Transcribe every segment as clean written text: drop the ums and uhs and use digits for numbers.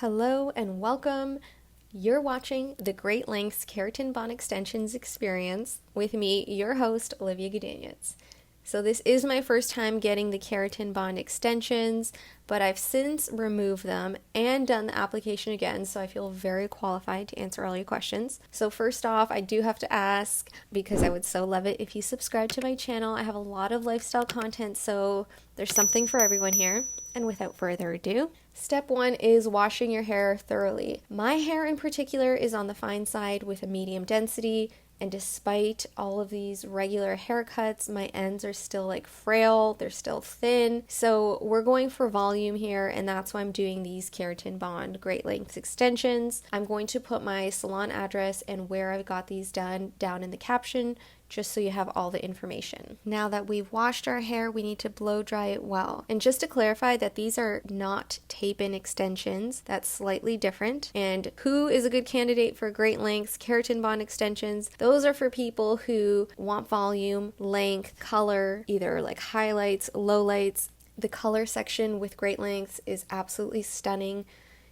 Hello and welcome. You're watching the Great Lengths Keratin Bond Extensions experience with me, your host, Olivia Gudaniec. So this is my first time getting the keratin bond extensions, but I've since removed them and done the application again, so I feel very qualified to answer all your questions. So first off, I do have to ask, because I would so love it if you subscribe to my channel. I have a lot of lifestyle content, so there's something for everyone here. And without further ado, step one is washing your hair thoroughly. My hair in particular is on the fine side with a medium density. And despite all of these regular haircuts, my ends are still like frail, they're still thin. So we're going for volume here, and that's why I'm doing these Keratin Bond Great Lengths extensions. I'm going to put my salon address and where I got these done down in the caption, just so you have all the information. Now that we've washed our hair, we need to blow dry it well. And just to clarify that these are not tape-in extensions, that's slightly different. And who is a good candidate for Great Lengths Keratin Bond extensions? Those are for people who want volume, length, color, either like highlights, lowlights. The color section with Great Lengths is absolutely stunning.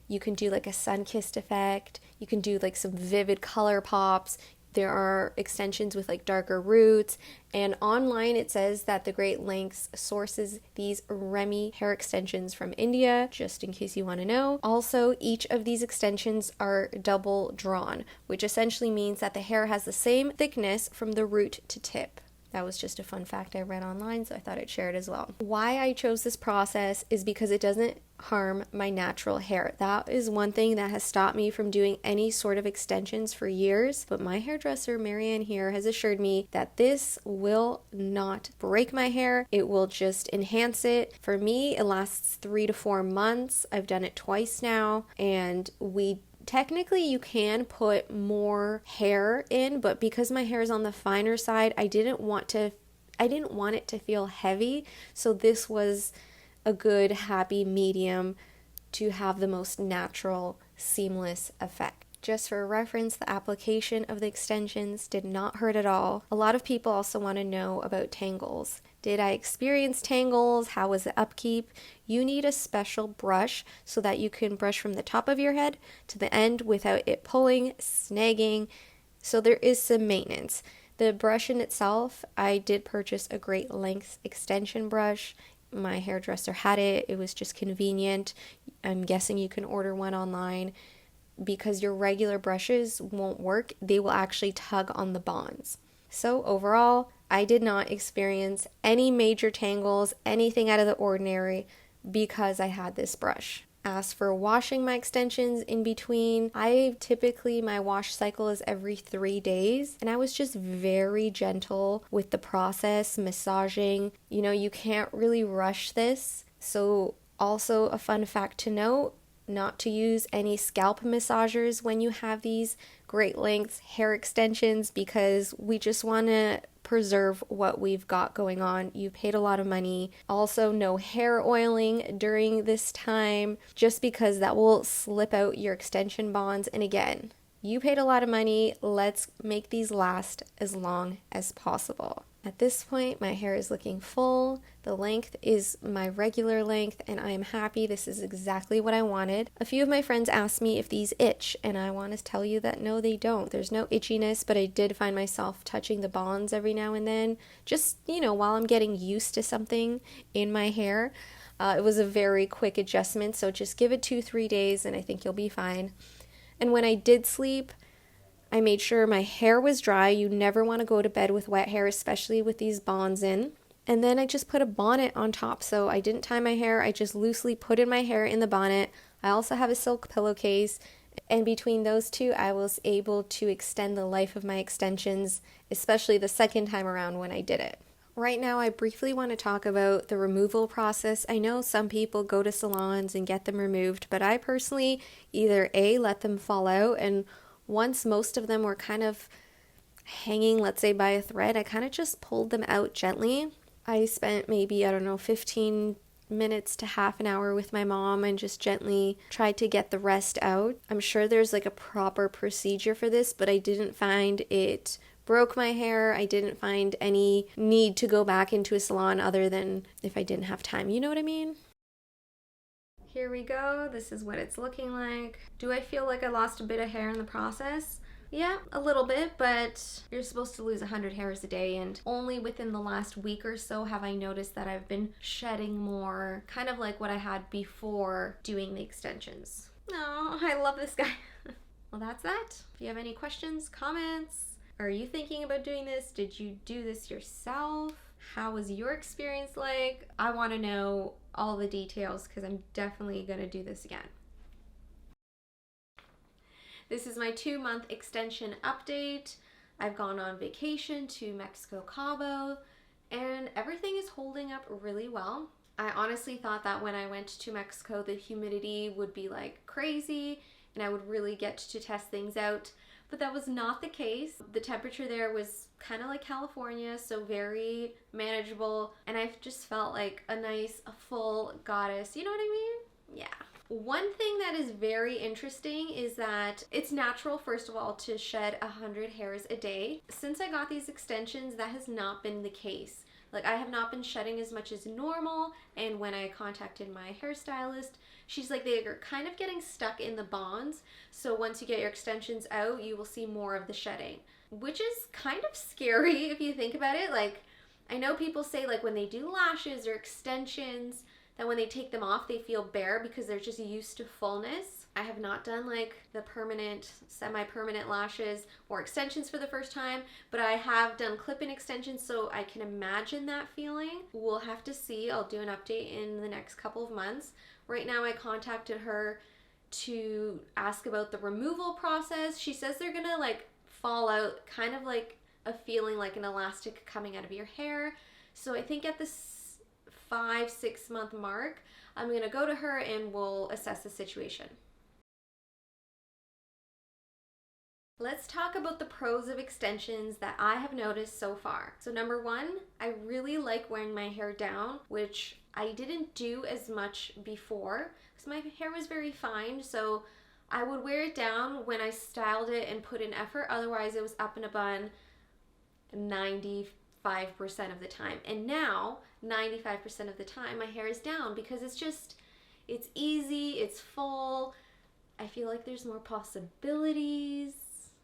You can do like a sun-kissed effect. You can do like some vivid color pops. There are extensions with like darker roots, and online it says that the Great Lengths sources these Remy hair extensions from India, just in case you want to know. Also, each of these extensions are double drawn, which essentially means that the hair has the same thickness from the root to tip. That was just a fun fact I read online, so I thought I'd share it as well. Why I chose this process is because it doesn't harm my natural hair. That is one thing that has stopped me from doing any sort of extensions for years, but my hairdresser, Marianne here, has assured me that this will not break my hair. It will just enhance it. For me, it lasts 3 to 4 months. I've done it twice now, and technically you can put more hair in, but because my hair is on the finer side, I didn't want it to feel heavy, so this was a good happy medium to have the most natural, seamless effect. Just for reference, the application of the extensions did not hurt at all. A lot of people also want to know about tangles. Did I experience tangles? How was the upkeep? You need a special brush so that you can brush from the top of your head to the end without it pulling, snagging. So there is some maintenance. The brush in itself, I did purchase a Great Lengths extension brush. My hairdresser had it. It was just convenient. I'm guessing you can order one online. Because your regular brushes won't work, they will actually tug on the bonds. So overall, I did not experience any major tangles, anything out of the ordinary, because I had this brush. As for washing my extensions in between, my wash cycle is every 3 days, and I was just very gentle with the process, massaging. You can't really rush this. So also a fun fact to note, not to use any scalp massagers when you have these Great Lengths hair extensions, because we just want to preserve what we've got going on. You paid a lot of money. Also, no hair oiling during this time, just because that will slip out your extension bonds. And again, you paid a lot of money. Let's make these last as long as possible. At this point, my hair is looking full. The length is my regular length, and I am happy. This is exactly what I wanted. A few of my friends asked me if these itch, and I want to tell you that no, they don't. There's no itchiness, but I did find myself touching the bonds every now and then, just, while I'm getting used to something in my hair. It was a very quick adjustment, so just give it 2-3 days, and I think you'll be fine. And when I did sleep, I made sure my hair was dry. You never want to go to bed with wet hair, especially with these bonds in. And then I just put a bonnet on top. So I didn't tie my hair. I just loosely put in my hair in the bonnet. I also have a silk pillowcase. And between those two, I was able to extend the life of my extensions, especially the second time around when I did it. Right now, I briefly want to talk about the removal process. I know some people go to salons and get them removed, but I personally either A, let them fall out, and once most of them were kind of hanging, let's say by a thread, I kind of just pulled them out gently. I spent maybe, 15 minutes to half an hour with my mom and just gently tried to get the rest out. I'm sure there's like a proper procedure for this, but I didn't find it broke my hair. I didn't find any need to go back into a salon other than if I didn't have time. You know what I mean? Here we go. This is what it's looking like. Do I feel like I lost a bit of hair in the process? Yeah, a little bit, but you're supposed to lose 100 hairs a day, and only within the last week or so have I noticed that I've been shedding more, kind of like what I had before doing the extensions. Oh, I love this guy. Well, that's that. If you have any questions, comments, are you thinking about doing this? Did you do this yourself? How was your experience like? I want to know all the details because I'm definitely going to do this again. This is my 2-month extension update. I've gone on vacation to Mexico, Cabo, and everything is holding up really well. I honestly thought that when I went to Mexico, the humidity would be like crazy and I would really get to test things out, but that was not the case. The temperature there was kind of like California, so very manageable, and I just felt like a full goddess, you know what I mean? Yeah. One thing that is very interesting is that it's natural, first of all, to shed 100 hairs a day. Since I got these extensions, that has not been the case. Like, I have not been shedding as much as normal, and when I contacted my hairstylist, she's like, they are kind of getting stuck in the bonds, so once you get your extensions out, you will see more of the shedding, which is kind of scary if you think about it. Like, I know people say, like, when they do lashes or extensions, that when they take them off, they feel bare because they're just used to fullness. I have not done like the permanent, semi-permanent lashes or extensions for the first time, but I have done clip-in extensions, so I can imagine that feeling. We'll have to see. I'll do an update in the next couple of months. Right now I contacted her to ask about the removal process. She says they're gonna like fall out, kind of like a feeling like an elastic coming out of your hair. So I think at this 5-6 month mark, I'm gonna go to her and we'll assess the situation. Let's talk about the pros of extensions that I have noticed so far. So number one, I really like wearing my hair down, which I didn't do as much before because my hair was very fine. So I would wear it down when I styled it and put in effort. Otherwise it was up in a bun 95% of the time. And now 95% of the time my hair is down because it's easy, it's full. I feel like there's more possibilities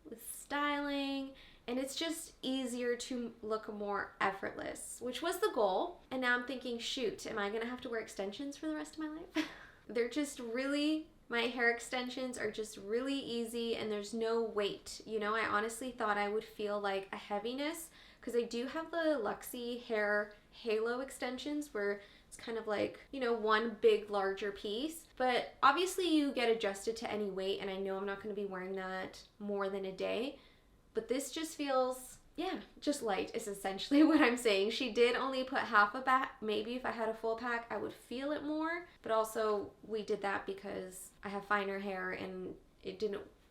with styling, and it's just easier to look more effortless, which was the goal. And now I'm thinking, shoot, am I gonna have to wear extensions for the rest of my life? They're just really, my hair extensions are just really easy and there's no weight. You know, I honestly thought I would feel like a heaviness because I do have the Luxie hair halo extensions where it's kind of like, you know, one big larger piece, but obviously you get adjusted to any weight, and I know I'm not going to be wearing that more than a day, but this just feels, yeah, just light is essentially what I'm saying. She did only put half a pack. Maybe if I had a full pack I would feel it more, but also we did that because I have finer hair and it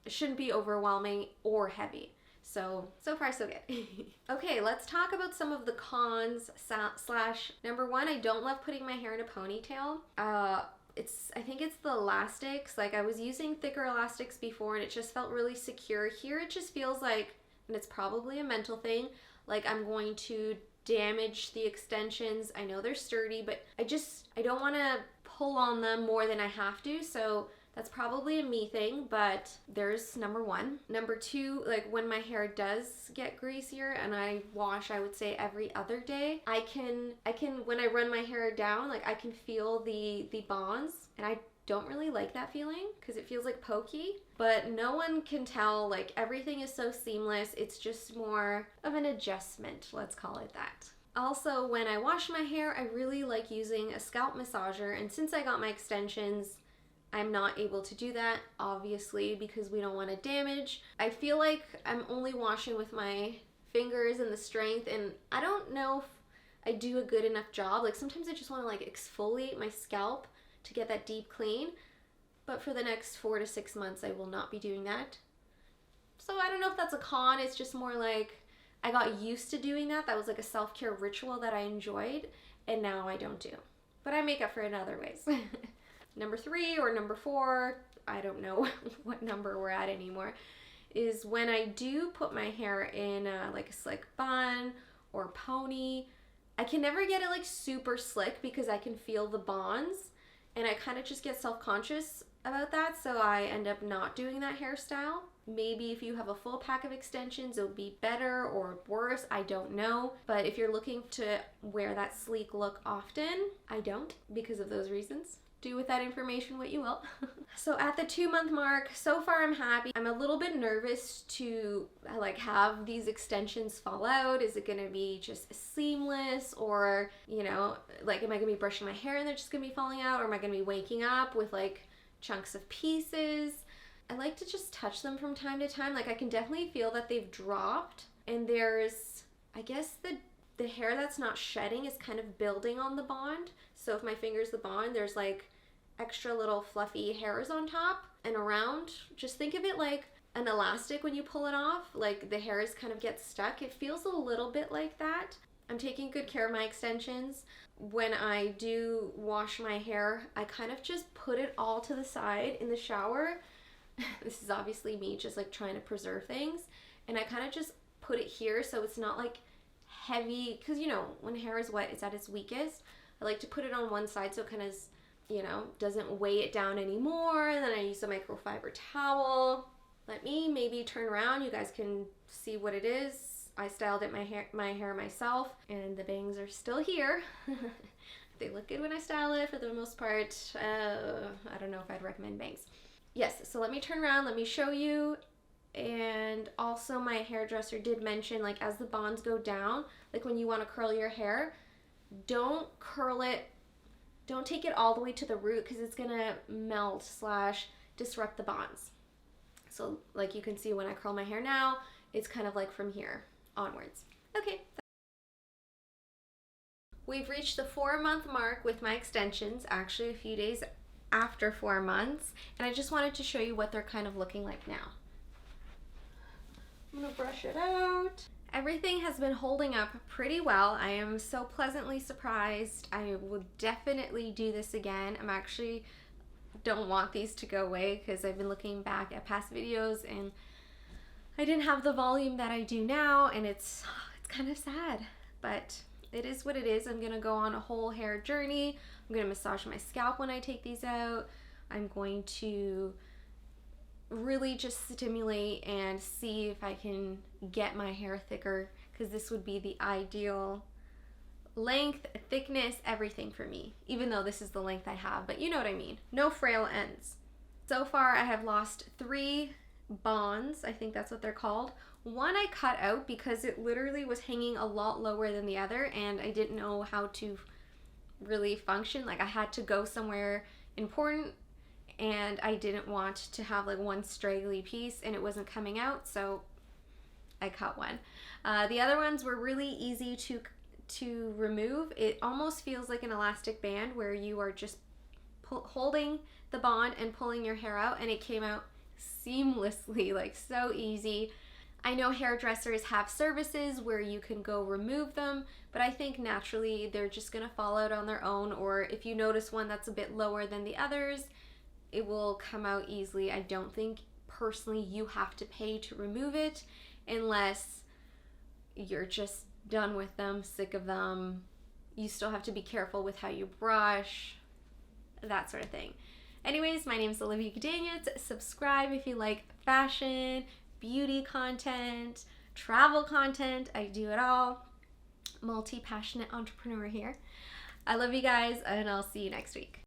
shouldn't be overwhelming or heavy. So far so good. Okay, let's talk about some of the cons slash number one, I don't love putting my hair in a ponytail. I think it's the elastics. Like, I was using thicker elastics before and it just felt really secure. Here it just feels like, and it's probably a mental thing, like I'm going to damage the extensions. I know they're sturdy, but I don't want to pull on them more than I have to. So that's probably a me thing, but there's number one. Number two, like when my hair does get greasier and I wash, I would say every other day, I can when I run my hair down, like I can feel the bonds, and I don't really like that feeling because it feels like pokey, but no one can tell. Like, everything is so seamless. It's just more of an adjustment, let's call it that. Also, when I wash my hair, I really like using a scalp massager, and since I got my extensions, I'm not able to do that, obviously, because we don't want to damage. I feel like I'm only washing with my fingers and the strength, and I don't know if I do a good enough job. Like, sometimes I just want to like exfoliate my scalp to get that deep clean, but for the next 4 to 6 months I will not be doing that. So I don't know if that's a con. It's just more like I got used to doing that. That was like a self-care ritual that I enjoyed, and now I don't do. But I make up for it in other ways. Number 3 or number 4, I don't know what number we're at anymore, is when I do put my hair in like a slick bun or pony, I can never get it like super slick because I can feel the bonds. and I kind of just get self-conscious about that, so I end up not doing that hairstyle. Maybe if you have a full pack of extensions, it'll be better or worse, I don't know. But if you're looking to wear that sleek look often, I don't, because of those reasons. Do with that information what you will. So at the 2-month mark, so far I'm happy. I'm a little bit nervous to like have these extensions fall out. Is it gonna be just seamless, or, you know, like am I gonna be brushing my hair and they're just gonna be falling out, or am I gonna be waking up with like chunks of pieces? I like to just touch them from time to time. Like I can definitely feel that they've dropped, and there's, I guess the hair that's not shedding is kind of building on the bond. So if my finger's the bond, there's like extra little fluffy hairs on top and around. Just think of it like an elastic when you pull it off, like the hairs kind of get stuck. It feels a little bit like that. I'm taking good care of my extensions. When I do wash my hair, I kind of just put it all to the side in the shower. This is obviously me just like trying to preserve things. And I kind of just put it here so it's not like heavy, because you know when hair is wet it's at its weakest. I like to put it on one side so it kind of, you know, doesn't weigh it down anymore. And then I use a microfiber towel. Let me maybe turn around, you guys can see what it is. I styled it my hair myself, and the bangs are still here. They look good when I style it for the most part. I don't know if I'd recommend bangs. Yes, so let me turn around, let me show you. And also my hairdresser did mention, like, as the bonds go down, like when you want to curl your hair, don't curl it, don't take it all the way to the root, because it's gonna melt / disrupt the bonds. So like you can see when I curl my hair now, it's kind of like from here onwards. Okay. We've reached the 4-month mark with my extensions, actually a few days after 4 months, and I just wanted to show you what they're kind of looking like now. I'm gonna brush it out. Everything has been holding up pretty well. I am so pleasantly surprised. I would definitely do this again. I'm actually don't want these to go away, because I've been looking back at past videos and I didn't have the volume that I do now, and it's kind of sad, but it is what it is. I'm gonna go on a whole hair journey. I'm gonna massage my scalp when I take these out. I'm going to really just stimulate and see if I can get my hair thicker, because this would be the ideal length, thickness, everything for me, even though this is the length I have, but you know what I mean. No frail ends. So far I have lost 3 bonds, I think that's what they're called. One I cut out because it literally was hanging a lot lower than the other, and I didn't know how to really function. Like I had to go somewhere important, and I didn't want to have like one straggly piece and it wasn't coming out, so I cut one. The other ones were really easy to remove. It almost feels like an elastic band where you are just holding the bond and pulling your hair out, and it came out seamlessly, like so easy. I know hairdressers have services where you can go remove them, but I think naturally they're just gonna fall out on their own, or if you notice one that's a bit lower than the others, it will come out easily. I don't think personally you have to pay to remove it unless you're just done with them, sick of them. You still have to be careful with how you brush, that sort of thing. Anyways, my name is Olivia Gudaniec. Subscribe if you like fashion, beauty content, travel content. I do it all. Multi-passionate entrepreneur here. I love you guys, and I'll see you next week.